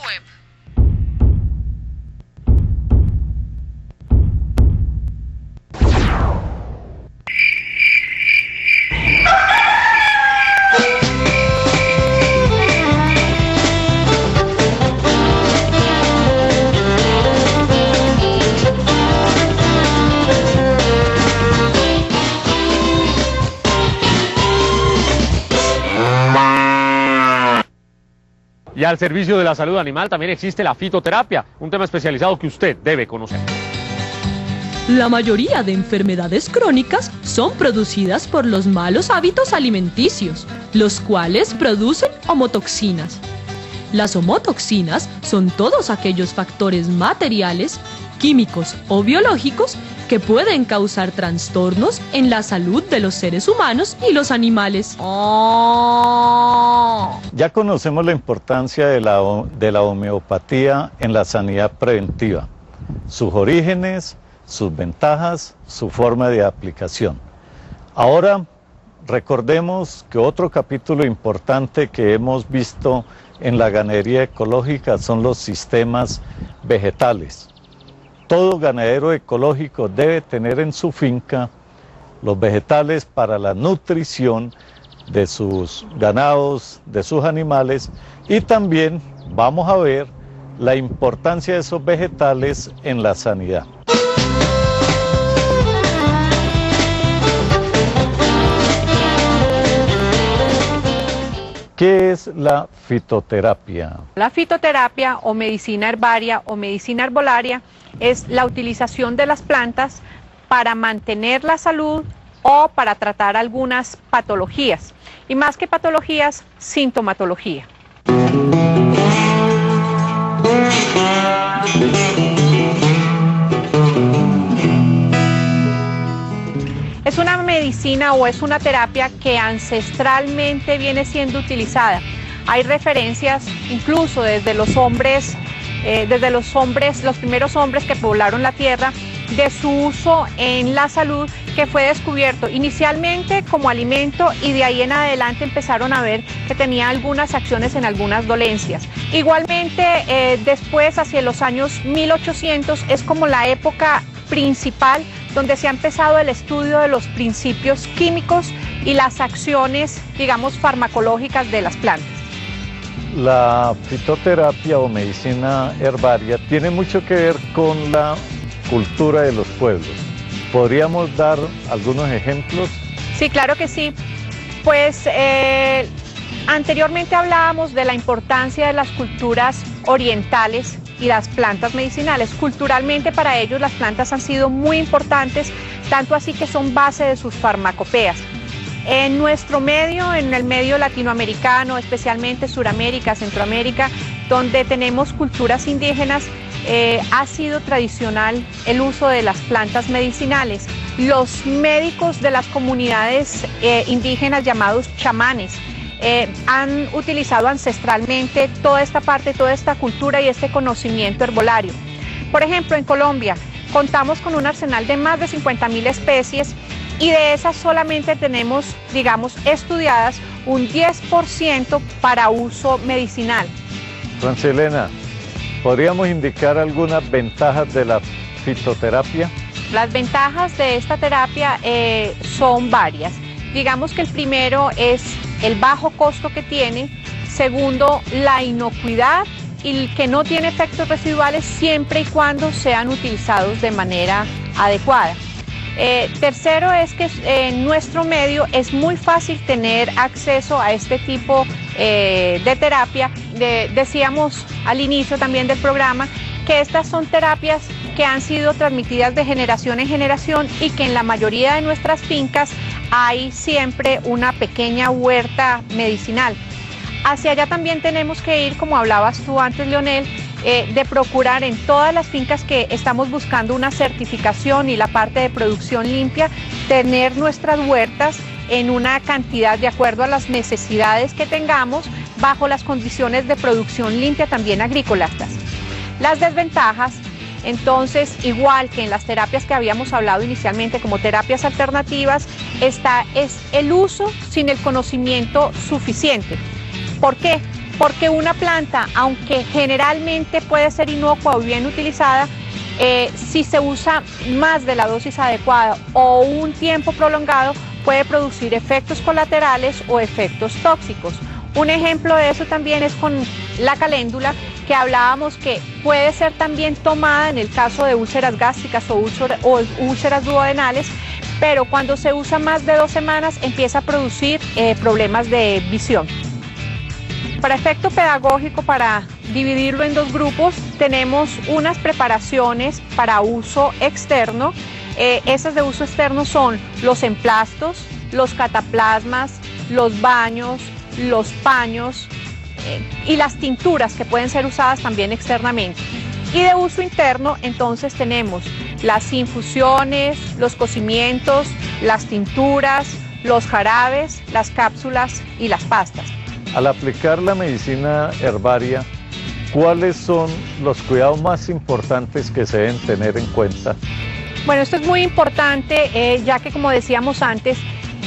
web. Y al servicio de la salud animal también existe la fitoterapia, un tema especializado que usted debe conocer. La mayoría de enfermedades crónicas son producidas por los malos hábitos alimenticios, los cuales producen homotoxinas. Las homotoxinas son todos aquellos factores materiales, químicos o biológicos que pueden causar trastornos en la salud de los seres humanos y los animales. Ya conocemos la importancia de la homeopatía en la sanidad preventiva, sus orígenes, sus ventajas, su forma de aplicación. Ahora recordemos que otro capítulo importante que hemos visto en la ganadería ecológica son los sistemas vegetales. Todo ganadero ecológico debe tener en su finca los vegetales para la nutrición de sus ganados, de sus animales, y también vamos a ver la importancia de esos vegetales en la sanidad. ¿Qué es la fitoterapia? La fitoterapia o medicina herbaria o medicina herbolaria es la utilización de las plantas para mantener la salud o para tratar algunas patologías. Y más que patologías, sintomatología. Es una medicina o es una terapia que ancestralmente viene siendo utilizada. Hay referencias incluso desde los hombres, los primeros hombres que poblaron la tierra, de su uso en la salud, que fue descubierto inicialmente como alimento y de ahí en adelante empezaron a ver que tenía algunas acciones en algunas dolencias. Igualmente después, hacia los años 1800, es como la época principal donde se ha empezado el estudio de los principios químicos y las acciones, digamos, farmacológicas de las plantas. La fitoterapia o medicina herbaria tiene mucho que ver con la cultura de los pueblos. ¿Podríamos dar algunos ejemplos? Sí, claro que sí. Pues anteriormente hablábamos de la importancia de las culturas orientales y las plantas medicinales. Culturalmente para ellos las plantas han sido muy importantes, tanto así que son base de sus farmacopeas. En nuestro medio, en el medio latinoamericano, especialmente Suramérica, Centroamérica, donde tenemos culturas indígenas, ha sido tradicional el uso de las plantas medicinales. Los médicos de las comunidades indígenas llamados chamanes han utilizado ancestralmente toda esta parte, toda esta cultura y este conocimiento herbolario. Por ejemplo, en Colombia contamos con un arsenal de más de 50.000 especies y de esas solamente tenemos, digamos, estudiadas un 10% para uso medicinal. Francilena, ¿podríamos indicar algunas ventajas de la fitoterapia? Las ventajas de esta terapia son varias. Digamos que el primero es el bajo costo que tiene, segundo, la inocuidad y que no tiene efectos residuales siempre y cuando sean utilizados de manera adecuada. Tercero es que en nuestro medio es muy fácil tener acceso a este tipo de terapia. Decíamos al inicio también del programa que estas son terapias que han sido transmitidas de generación en generación y que en la mayoría de nuestras fincas hay siempre una pequeña huerta medicinal. Hacia allá también tenemos que ir, como hablabas tú antes, Leonel, de procurar en todas las fincas que estamos buscando una certificación y la parte de producción limpia, tener nuestras huertas en una cantidad de acuerdo a las necesidades que tengamos bajo las condiciones de producción limpia también agrícolas. Las desventajas, entonces, igual que en las terapias que habíamos hablado inicialmente como terapias alternativas, es el uso sin el conocimiento suficiente. ¿Por qué? porque una planta, aunque generalmente puede ser inocua o bien utilizada, si se usa más de la dosis adecuada o un tiempo prolongado, puede producir efectos colaterales o efectos tóxicos. Un ejemplo de eso también es con la caléndula, que hablábamos que puede ser también tomada en el caso de úlceras gástricas o úlceras duodenales, pero cuando se usa más de 2 semanas empieza a producir problemas de visión. Para efecto pedagógico, para dividirlo en 2 grupos, tenemos unas preparaciones para uso externo. Esas de uso externo son los emplastos, los cataplasmas, los baños, los paños y las tinturas que pueden ser usadas también externamente. Y de uso interno, entonces tenemos las infusiones, los cocimientos, las tinturas, los jarabes, las cápsulas y las pastas. Al aplicar la medicina herbaria, ¿cuáles son los cuidados más importantes que se deben tener en cuenta? Bueno, esto es muy importante, ya que como decíamos antes,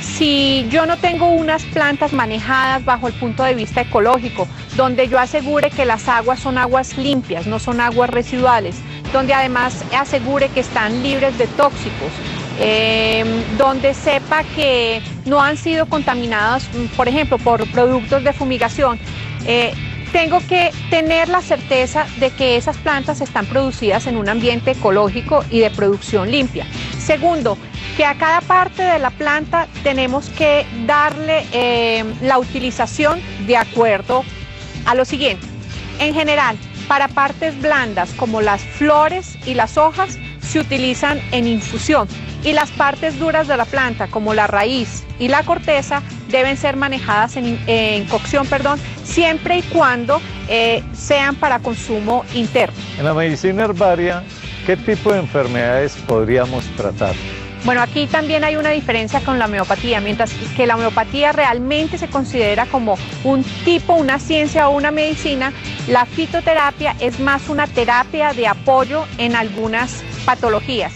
si yo no tengo unas plantas manejadas bajo el punto de vista ecológico, donde yo asegure que las aguas son aguas limpias, no son aguas residuales, donde además asegure que están libres de tóxicos, donde sepa que no han sido contaminadas, por ejemplo, por productos de fumigación, tengo que tener la certeza de que esas plantas están producidas en un ambiente ecológico y de producción limpia. Segundo, que a cada parte de la planta tenemos que darle la utilización de acuerdo a lo siguiente. En general, para partes blandas como las flores y las hojas se utilizan en infusión, y las partes duras de la planta como la raíz y la corteza deben ser manejadas en cocción, siempre y cuando sean para consumo interno. En la medicina herbaria, ¿qué tipo de enfermedades podríamos tratar? Bueno, aquí también hay una diferencia con la homeopatía. Mientras que la homeopatía realmente se considera como un tipo, una ciencia o una medicina, la fitoterapia es más una terapia de apoyo en algunas patologías.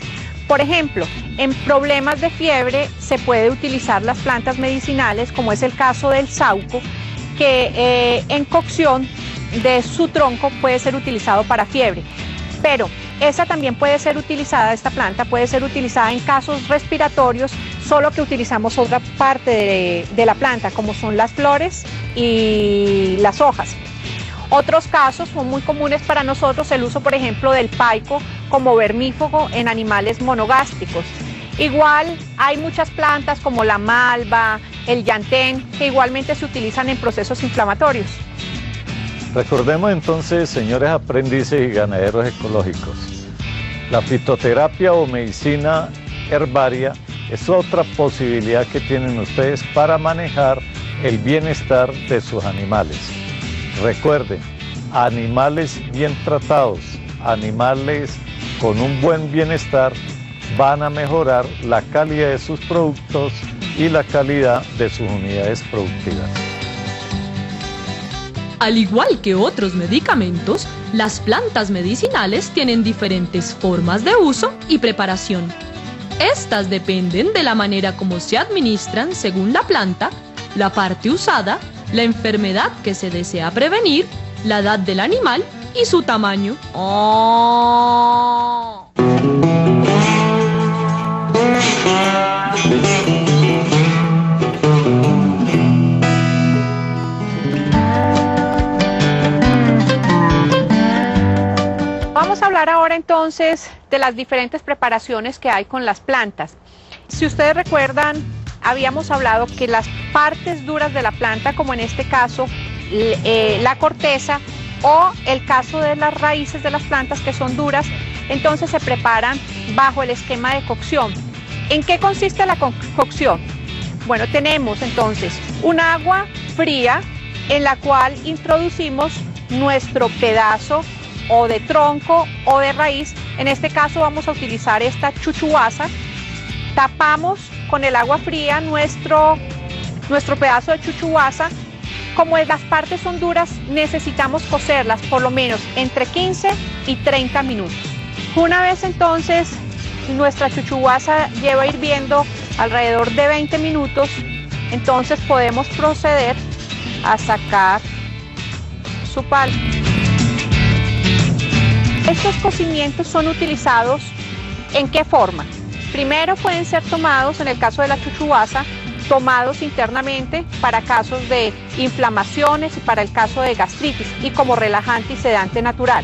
Por ejemplo, en problemas de fiebre se puede utilizar las plantas medicinales, como es el caso del sauco, que en cocción de su tronco puede ser utilizado para fiebre. Pero esa también puede ser utilizada, esta planta puede ser utilizada en casos respiratorios, solo que utilizamos otra parte de la planta, como son las flores y las hojas. Otros casos son muy comunes para nosotros, el uso, por ejemplo, del paico como vermífugo en animales monogástricos. Igual hay muchas plantas como la malva, el llantén, que igualmente se utilizan en procesos inflamatorios. Recordemos entonces, señores aprendices y ganaderos ecológicos, la fitoterapia o medicina herbaria es otra posibilidad que tienen ustedes para manejar el bienestar de sus animales. Recuerden, animales bien tratados, animales con un buen bienestar, van a mejorar la calidad de sus productos y la calidad de sus unidades productivas. Al igual que otros medicamentos, las plantas medicinales tienen diferentes formas de uso y preparación. Estas dependen de la manera como se administran según la planta, la parte usada, la enfermedad que se desea prevenir, la edad del animal y su tamaño. Vamos a hablar ahora entonces de las diferentes preparaciones que hay con las plantas. Si ustedes recuerdan, habíamos hablado que las partes duras de la planta, como en este caso la corteza o el caso de las raíces de las plantas que son duras, entonces se preparan bajo el esquema de cocción. ¿En qué consiste la cocción? Bueno, tenemos entonces un agua fría en la cual introducimos nuestro pedazo o de tronco o de raíz. En este caso vamos a utilizar esta chuchuasa. Tapamos con el agua fría nuestro pedazo de chuchuasa. Como las partes son duras, necesitamos cocerlas por lo menos entre 15 y 30 minutos. Una vez entonces nuestra chuchuasa lleva hirviendo alrededor de 20 minutos, entonces podemos proceder a sacar marsupal. Estos cocimientos son utilizados ¿en qué forma? Primero pueden ser tomados, en el caso de la chuchuasa, tomados internamente para casos de inflamaciones y para el caso de gastritis y como relajante y sedante natural.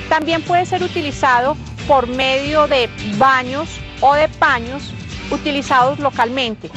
También puede ser utilizado por medio de baños o de paños utilizados localmente.